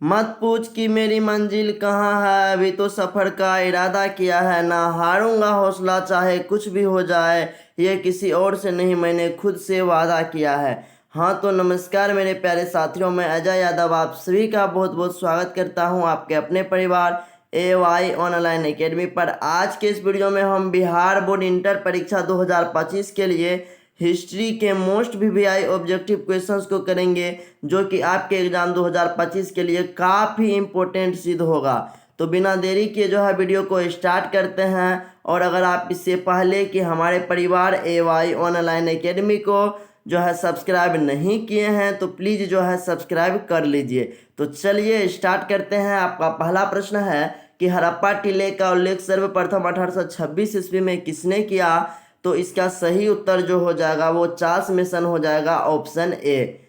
मत पूछ कि मेरी मंजिल कहाँ है, अभी तो सफ़र का इरादा किया है, ना हारूंगा हौसला चाहे कुछ भी हो जाए, ये किसी और से नहीं मैंने खुद से वादा किया है। हाँ तो नमस्कार मेरे प्यारे साथियों, मैं अजय यादव आप सभी का बहुत बहुत स्वागत करता हूँ आपके अपने परिवार AY ऑनलाइन एकेडमी पर। आज के इस वीडियो में हम बिहार बोर्ड इंटर परीक्षा 2025 के लिए हिस्ट्री के मोस्ट वीवीआई ऑब्जेक्टिव क्वेश्चंस को करेंगे, जो कि आपके एग्जाम 2025 के लिए काफ़ी इम्पोर्टेंट सिद्ध होगा। तो बिना देरी किए जो है वीडियो को स्टार्ट करते हैं। और अगर आप इससे पहले कि हमारे परिवार AY ऑनलाइन एकेडमी को जो है सब्सक्राइब नहीं किए हैं तो प्लीज़ जो है सब्सक्राइब कर लीजिए। तो चलिए स्टार्ट करते हैं। आपका पहला प्रश्न है कि हड़प्पा टीले का उल्लेख सर्वप्रथम 1826 ईस्वी में किसने किया? तो इसका सही उत्तर जो हो जाएगा वो चार्ल्स मेसन हो जाएगा, ऑप्शन ए।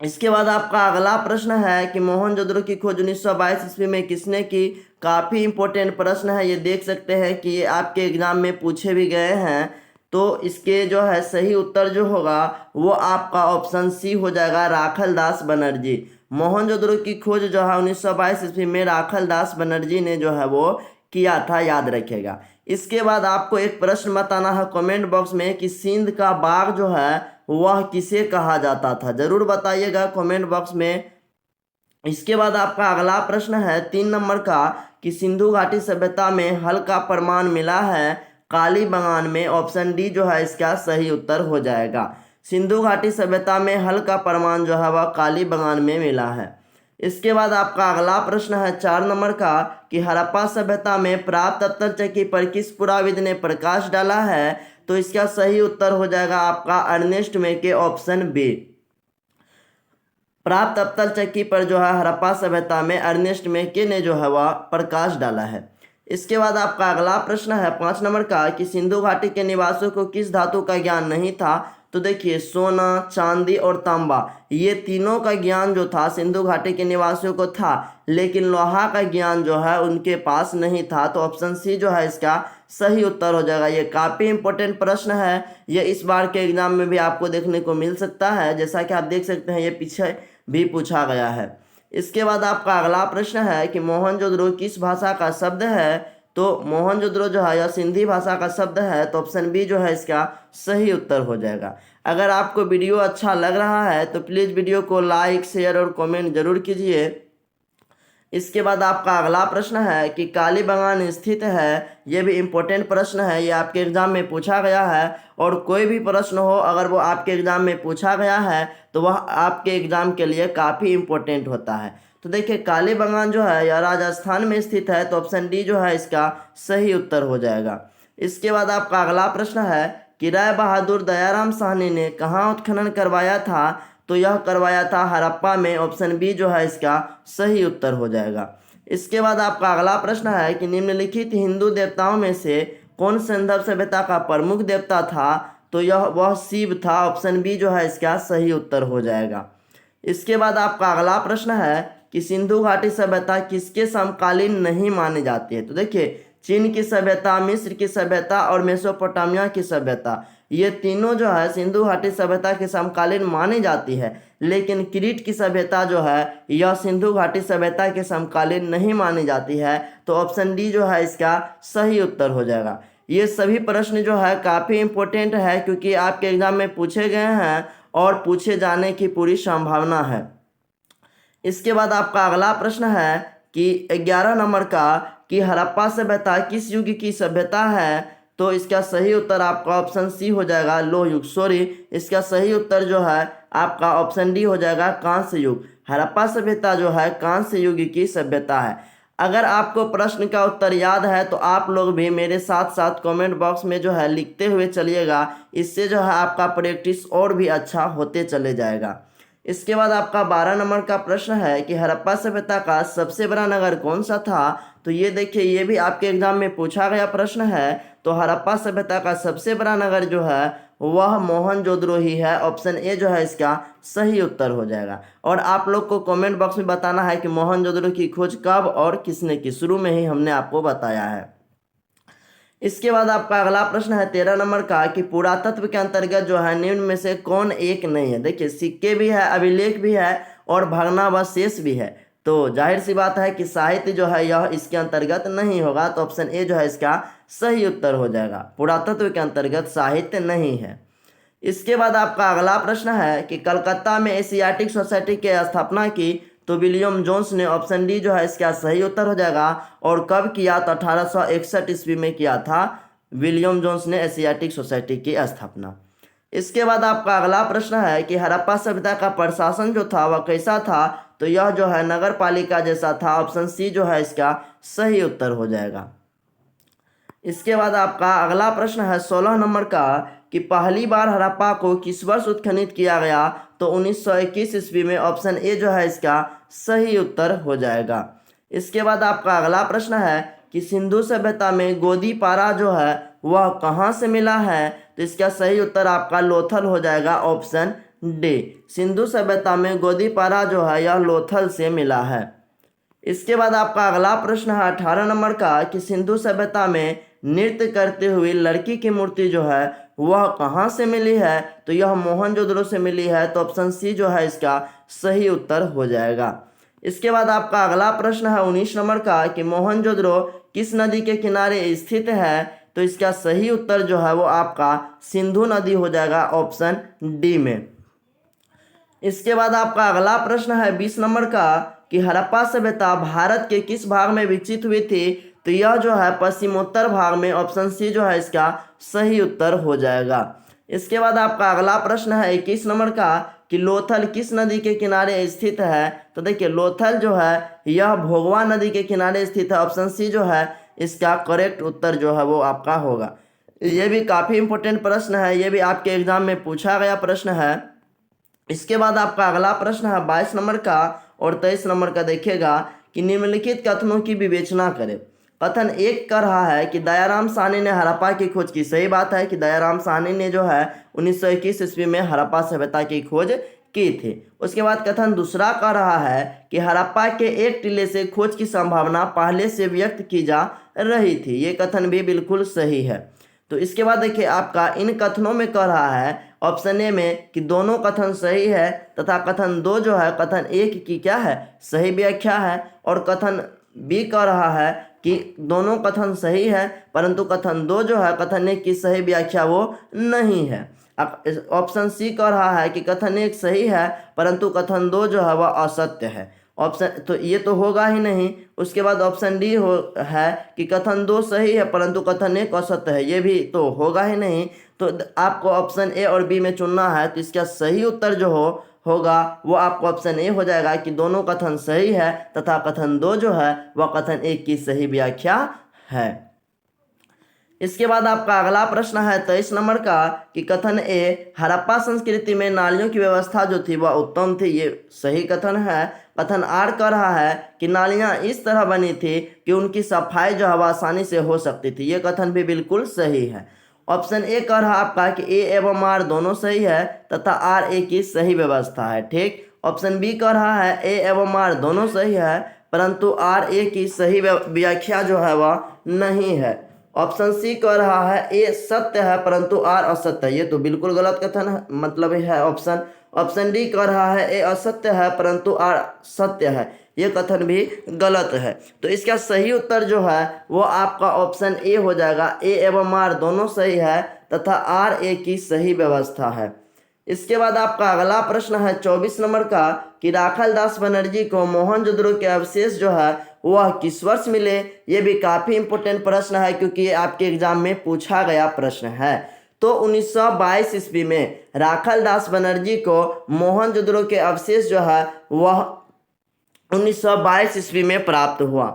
इसके बाद आपका अगला प्रश्न है कि मोहनजोदड़ो की खोज 1922 ईस्वी में किसने की? काफ़ी इंपॉर्टेंट प्रश्न है, ये देख सकते हैं कि ये आपके एग्जाम में पूछे भी गए हैं। तो इसके जो है सही उत्तर जो होगा वो आपका ऑप्शन सी हो जाएगा, राखल दास बनर्जी। मोहनजोदड़ो की खोज जो है 1922 ईस्वी में राखल दास बनर्जी ने जो है वो किया था, याद रखिएगा। इसके बाद आपको एक प्रश्न बताना है कमेंट बॉक्स में कि सिंध का बाघ जो है वह किसे कहा जाता था, जरूर बताइएगा कमेंट बॉक्स में। इसके बाद आपका अगला प्रश्न है 3 नंबर का कि सिंधु घाटी सभ्यता में हल का प्रमाण मिला है कालीबंगान में, ऑप्शन डी जो है इसका सही उत्तर हो जाएगा। सिंधु घाटी सभ्यता में हल का प्रमाण जो है वह कालीबंगान में मिला है। इसके बाद आपका अगला प्रश्न है 4 नंबर का कि हड़प्पा सभ्यता में प्राप्त पत्थर चक्की पर किस पुराविद ने प्रकाश डाला है? तो इसका सही उत्तर हो जाएगा आपका अर्नेस्ट मेके, ऑप्शन बी। प्राप्त पत्थर चक्की पर जो है हड़प्पा सभ्यता में अर्नेस्ट मेके ने जो है वह प्रकाश डाला है। इसके बाद आपका अगला प्रश्न है 5 नंबर का कि सिंधु घाटी के निवासियों को किस धातु का ज्ञान नहीं था? तो देखिए सोना, चांदी और तांबा, ये तीनों का ज्ञान जो था सिंधु घाटी के निवासियों को था, लेकिन लोहा का ज्ञान जो है उनके पास नहीं था। तो ऑप्शन सी जो है इसका सही उत्तर हो जाएगा। ये काफ़ी इंपॉर्टेंट प्रश्न है, ये इस बार के एग्जाम में भी आपको देखने को मिल सकता है, जैसा कि आप देख सकते हैं ये पीछे भी पूछा गया है। इसके बाद आपका अगला प्रश्न है कि मोहनजोदड़ो किस भाषा का शब्द है? तो मोहनजोदड़ो जो है यह सिंधी भाषा का शब्द है, तो ऑप्शन बी जो है इसका सही उत्तर हो जाएगा। अगर आपको वीडियो अच्छा लग रहा है तो प्लीज़ वीडियो को लाइक, शेयर और कमेंट जरूर कीजिए। इसके बाद आपका अगला प्रश्न है कि कालीबंगान स्थित है, ये भी इम्पोर्टेंट प्रश्न है, ये आपके एग्जाम में पूछा गया है। और कोई भी प्रश्न हो अगर वो आपके एग्जाम में पूछा गया है तो वह आपके एग्जाम के लिए काफ़ी इम्पोर्टेंट होता है। तो देखिए कालीबंगान जो है यह राजस्थान में स्थित है, तो ऑप्शन डी जो है इसका सही उत्तर हो जाएगा। इसके बाद आपका अगला प्रश्न है कि राय बहादुर दयाराम साहनी ने कहाँ उत्खनन करवाया था? तो यह करवाया था हड़प्पा में, ऑप्शन बी जो है इसका सही उत्तर हो जाएगा। इसके बाद आपका अगला प्रश्न है कि निम्नलिखित हिंदू देवताओं में से कौन सिंधु सभ्यता का प्रमुख देवता था? तो वह शिव था, ऑप्शन बी जो है इसका सही उत्तर हो जाएगा। इसके बाद आपका अगला प्रश्न है कि सिंधु घाटी सभ्यता किसके समकालीन नहीं मानी जाती है? तो देखिए चीन की सभ्यता, मिस्र की सभ्यता और मेसोपोटामिया की सभ्यता, ये तीनों जो है सिंधु घाटी सभ्यता के समकालीन मानी जाती है, लेकिन क्रीट की सभ्यता जो है यह सिंधु घाटी सभ्यता के समकालीन नहीं मानी जाती है। तो ऑप्शन डी जो है इसका सही उत्तर हो जाएगा। ये सभी प्रश्न जो है काफ़ी इम्पोर्टेंट है, क्योंकि आपके एग्जाम में पूछे गए हैं और पूछे जाने की पूरी संभावना है। इसके बाद आपका अगला प्रश्न है कि 11 नंबर का कि हड़प्पा सभ्यता किस युग की सभ्यता है? तो इसका सही उत्तर आपका ऑप्शन सी हो जाएगा, लोह युग। सॉरी, इसका सही उत्तर जो है आपका ऑप्शन डी हो जाएगा, कांस्य युग। हड़प्पा सभ्यता जो है कांस्य युग की सभ्यता है। अगर आपको प्रश्न का उत्तर याद है तो आप लोग भी मेरे साथ साथ कमेंट बॉक्स में जो है लिखते हुए चलिएगा, इससे जो है आपका प्रैक्टिस और भी अच्छा होते चले जाएगा। इसके बाद आपका 12 नंबर का प्रश्न है कि हड़प्पा सभ्यता का सबसे बड़ा नगर कौन सा था? तो ये देखिए ये भी आपके एग्जाम में पूछा गया प्रश्न है। तो हड़प्पा सभ्यता का सबसे बड़ा नगर जो है वह मोहनजोदड़ो ही है, ऑप्शन ए जो है इसका सही उत्तर हो जाएगा। और आप लोग को कमेंट बॉक्स में बताना है कि मोहनजोदड़ो की खोज कब और किसने की, शुरू में ही हमने आपको बताया है। इसके बाद आपका अगला प्रश्न है 13 नंबर का कि पुरातत्व के अंतर्गत जो है निम्न में से कौन एक नहीं है? देखिए सिक्के भी है, अभिलेख भी है और भग्नावशेष भी है। तो जाहिर सी बात है कि साहित्य जो है यह इसके अंतर्गत नहीं होगा, तो ऑप्शन ए जो है इसका सही उत्तर हो जाएगा। पुरातत्व के अंतर्गत साहित्य नहीं है। इसके बाद आपका अगला प्रश्न है कि कलकत्ता में एशियाटिक सोसाइटी की स्थापना की, तो विलियम जोन्स ने, ऑप्शन डी जो है इसका सही उत्तर हो जाएगा। और कब किया, तो 1861 ईस्वी में किया था विलियम जोन्स ने एशियाटिक सोसाइटी की स्थापना। इसके बाद आपका अगला प्रश्न है कि हड़प्पा सभ्यता का प्रशासन जो था वह कैसा था, तो यह जो है नगर पालिका जैसा था। ऑप्शन सी जो है इसका सही उत्तर हो जाएगा। इसके बाद आपका अगला प्रश्न है 16 नंबर का कि पहली बार हड़प्पा को किस वर्ष उत्खनन किया गया, तो 1921 ईस्वी में। ऑप्शन ए जो है इसका सही उत्तर हो जाएगा। इसके बाद आपका अगला प्रश्न है कि सिंधु सभ्यता में गोदीपारा जो है वह कहाँ से मिला है, तो इसका सही उत्तर आपका लोथल हो जाएगा। ऑप्शन डी, सिंधु सभ्यता में गोदीपारा जो है यह लोथल से मिला है। इसके बाद आपका अगला प्रश्न है 18 नंबर का कि सिंधु सभ्यता में नृत्य करते हुए लड़की की मूर्ति जो है वह कहाँ से मिली है, तो यह मोहनजोदड़ो से मिली है। तो ऑप्शन सी जो है इसका सही उत्तर हो जाएगा। इसके बाद आपका अगला प्रश्न है 19 नंबर का कि मोहनजोदड़ो किस नदी के किनारे स्थित है, तो इसका सही उत्तर जो है वो आपका सिंधु नदी हो जाएगा। ऑप्शन डी में। इसके बाद आपका अगला प्रश्न है 20 नंबर का कि हड़प्पा सभ्यता भारत के किस भाग में विकसित हुई थी, तो यह जो है पश्चिमोत्तर भाग में। ऑप्शन सी जो है इसका सही उत्तर हो जाएगा। इसके बाद आपका अगला प्रश्न है 21 नंबर का कि लोथल किस नदी के किनारे स्थित है, तो देखिए लोथल जो है यह भोगवा नदी के किनारे स्थित है। ऑप्शन सी जो है इसका करेक्ट उत्तर जो है वो आपका होगा। ये भी काफ़ी इंपॉर्टेंट प्रश्न है, ये भी आपके एग्जाम में पूछा गया प्रश्न है। इसके बाद आपका अगला प्रश्न है 22 नंबर का और 23 नंबर का। देखिएगा कि निम्नलिखित कथनों की विवेचना करें। कथन एक कर रहा है कि दयाराम साहनी ने हड़प्पा की खोज की। सही बात है कि दयाराम साहनी ने जो है 1921 ईस्वी में हड़प्पा सभ्यता की खोज की थी। उसके बाद कथन दूसरा कर रहा है कि हड़प्पा के एक टीले से खोज की संभावना पहले से व्यक्त की जा रही थी। ये कथन भी बिल्कुल सही है। तो इसके बाद देखिए आपका इन कथनों में कह रहा है ऑप्शन ए में कि दोनों कथन सही है, तथा कथन दो जो है कथन एक की क्या है, सही व्याख्या है। और कथन बी कह रहा है कि दोनों कथन सही है, परंतु कथन दो जो है कथन एक की सही व्याख्या वो नहीं है। ऑप्शन सी कह रहा है कि कथन एक सही है, परंतु कथन दो जो है वह असत्य है। ऑप्शन तो ये तो होगा ही नहीं। उसके बाद ऑप्शन डी है कि कथन दो सही है परंतु कथन एक असत्य है। ये भी तो होगा ही नहीं। तो आपको ऑप्शन ए और बी में चुनना है। तो इसका सही उत्तर जो होगा वो आपको ऑप्शन ए हो जाएगा कि दोनों कथन सही है तथा कथन दो जो है वह कथन एक की सही व्याख्या है। इसके बाद आपका अगला प्रश्न है 23 नंबर का कि कथन ए हड़प्पा संस्कृति में नालियों की व्यवस्था जो थी वह उत्तम थी। ये सही कथन है। कथन आर कह रहा है कि नालियां इस तरह बनी थी कि उनकी सफाई जो है आसानी से हो सकती थी। ये कथन भी बिल्कुल सही है। ऑप्शन ए कह रहा आपका कि ए एवं आर दोनों सही है तथा आर ए की सही व्यवस्था है। ठीक। ऑप्शन बी कह रहा है ए एवं आर दोनों सही है परंतु आर ए की सही व्याख्या जो है वह नहीं है। ऑप्शन सी कह रहा है ए सत्य है परंतु आर असत्य है। ये तो बिल्कुल गलत कथन है, मतलब है ऑप्शन। ऑप्शन डी कह रहा है ए असत्य है परंतु आर सत्य है। ये कथन भी गलत है। तो इसका सही उत्तर जो है वो आपका ऑप्शन ए हो जाएगा। ए एवं आर दोनों सही है तथा आर ए की सही व्यवस्था है। इसके बाद आपका अगला प्रश्न है 24 नंबर का कि राखाल दास बनर्जी को मोहनजोदड़ो के अवशेष जो है वह किस वर्ष मिले। ये भी काफ़ी इंपॉर्टेंट प्रश्न है क्योंकि ये आपके एग्जाम में पूछा गया प्रश्न है। तो 1922 ईस्वी में राखाल दास बनर्जी को मोहनजोदड़ो के अवशेष जो है वह 1922 ईस्वी में प्राप्त हुआ।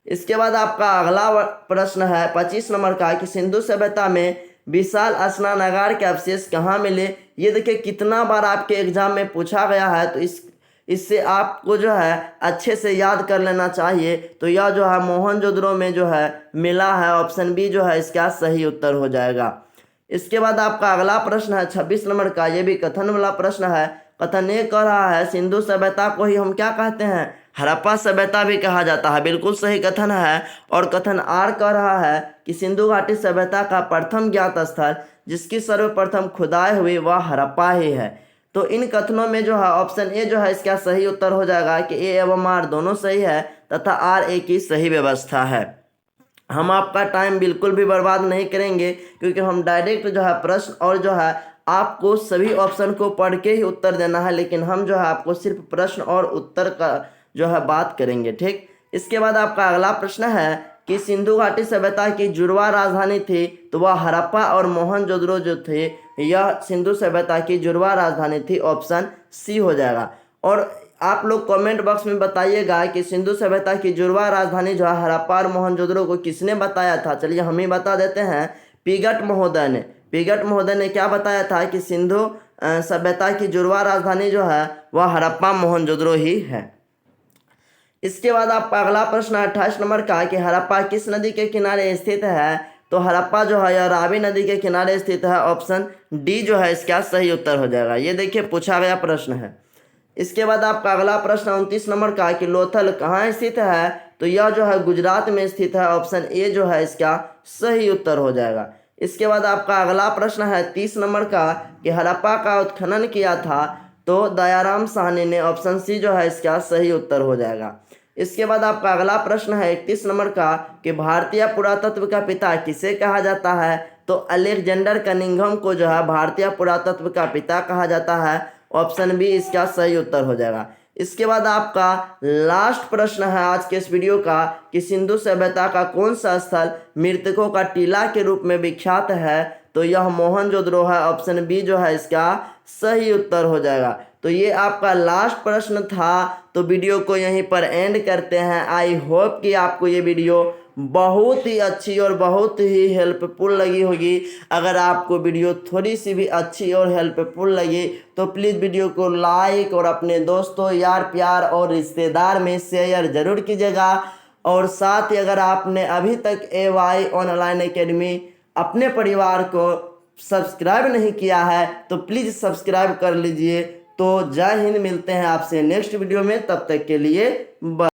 इसके बाद आपका अगला प्रश्न है 25 नंबर का कि सिंधु सभ्यता में विशाल स्नानागार के अवशेष कहाँ मिले। ये देखिए कितना बार आपके एग्जाम में पूछा गया है। तो इससे आपको जो है अच्छे से याद कर लेना चाहिए। तो यह जो है मोहनजोदड़ो में जो है मिला है। ऑप्शन बी जो है इसका सही उत्तर हो जाएगा। इसके बाद आपका अगला प्रश्न है 26 नंबर का। ये भी कथन वाला प्रश्न है। कथन ए कह रहा है सिंधु सभ्यता को ही हम क्या कहते हैं, हड़प्पा सभ्यता भी कहा जाता है। बिल्कुल सही कथन है। और कथन आर कह रहा है कि सिंधु घाटी सभ्यता का प्रथम ज्ञात स्थल जिसकी सर्वप्रथम खुदाई हुई वह हड़प्पा ही है। तो इन कथनों में जो है ऑप्शन ए जो है इसका सही उत्तर हो जाएगा कि ए एवं आर दोनों सही है तथा आर ए की सही व्यवस्था है। हम आपका टाइम बिल्कुल भी बर्बाद नहीं करेंगे क्योंकि हम डायरेक्ट जो है प्रश्न और जो है आपको सभी ऑप्शन को पढ़ के ही उत्तर देना है, लेकिन हम जो है आपको सिर्फ प्रश्न और उत्तर का जो है बात करेंगे। ठीक, इसके बाद आपका अगला प्रश्न है कि सिंधु घाटी सभ्यता की जुड़वा राजधानी थी, तो वह हड़प्पा और मोहनजोदड़ो जो थे यह सिंधु सभ्यता की जुड़वा राजधानी थी। ऑप्शन सी हो जाएगा। और आप लोग कमेंट बॉक्स में बताइएगा कि सिंधु सभ्यता की जुड़वा राजधानी जो है हड़प्पा और मोहनजोदड़ो को किसने बताया था। चलिए हम ही बता देते हैं, पिगट महोदय ने। पिगट महोदय ने क्या बताया था कि सिंधु सभ्यता की जुड़वा राजधानी जो है वह हड़प्पा मोहनजोदड़ो ही है। इसके बाद आपका अगला प्रश्न 28 नंबर का कि हड़प्पा किस नदी के किनारे स्थित है। तो हड़प्पा जो है यह रावी नदी के किनारे स्थित है। ऑप्शन डी जो है इसका सही उत्तर हो जाएगा। ये देखिए पूछा गया प्रश्न है। इसके बाद आपका अगला प्रश्न 29 नंबर का कि लोथल कहाँ स्थित है। तो यह जो है गुजरात में स्थित है। ऑप्शन ए जो है इसका सही उत्तर हो जाएगा। इसके बाद आपका अगला प्रश्न है 30 नंबर का कि हड़प्पा का उत्खनन किया था, तो दयाराम साहनी ने। ऑप्शन सी जो है इसका सही उत्तर हो जाएगा। इसके बाद आपका अगला प्रश्न है 31 नंबर का कि भारतीय पुरातत्व का पिता किसे कहा जाता है। तो अलेक्जेंडर कनिंघम को जो है भारतीय पुरातत्व का पिता कहा जाता है। ऑप्शन बी इसका सही उत्तर हो जाएगा। इसके बाद आपका लास्ट प्रश्न है आज के इस वीडियो का कि सिंधु सभ्यता का कौन सा स्थल मृतकों का टीला के रूप में विख्यात है। तो यह मोहनजोदड़ो है। ऑप्शन बी जो है इसका सही उत्तर हो जाएगा। तो ये आपका लास्ट प्रश्न था। तो वीडियो को यहीं पर एंड करते हैं। आई होप कि आपको ये वीडियो बहुत ही अच्छी और बहुत ही हेल्पफुल लगी होगी। अगर आपको वीडियो थोड़ी सी भी अच्छी और हेल्पफुल लगी तो प्लीज़ वीडियो को लाइक और अपने दोस्तों, यार प्यार और रिश्तेदार में शेयर ज़रूर कीजिएगा। और साथ ही अगर आपने अभी तक AY ऑनलाइन एकेडमी अपने परिवार को सब्सक्राइब नहीं किया है तो प्लीज़ सब्सक्राइब कर लीजिए। तो जय हिंद, मिलते हैं आपसे नेक्स्ट वीडियो में, तब तक के लिए बाय।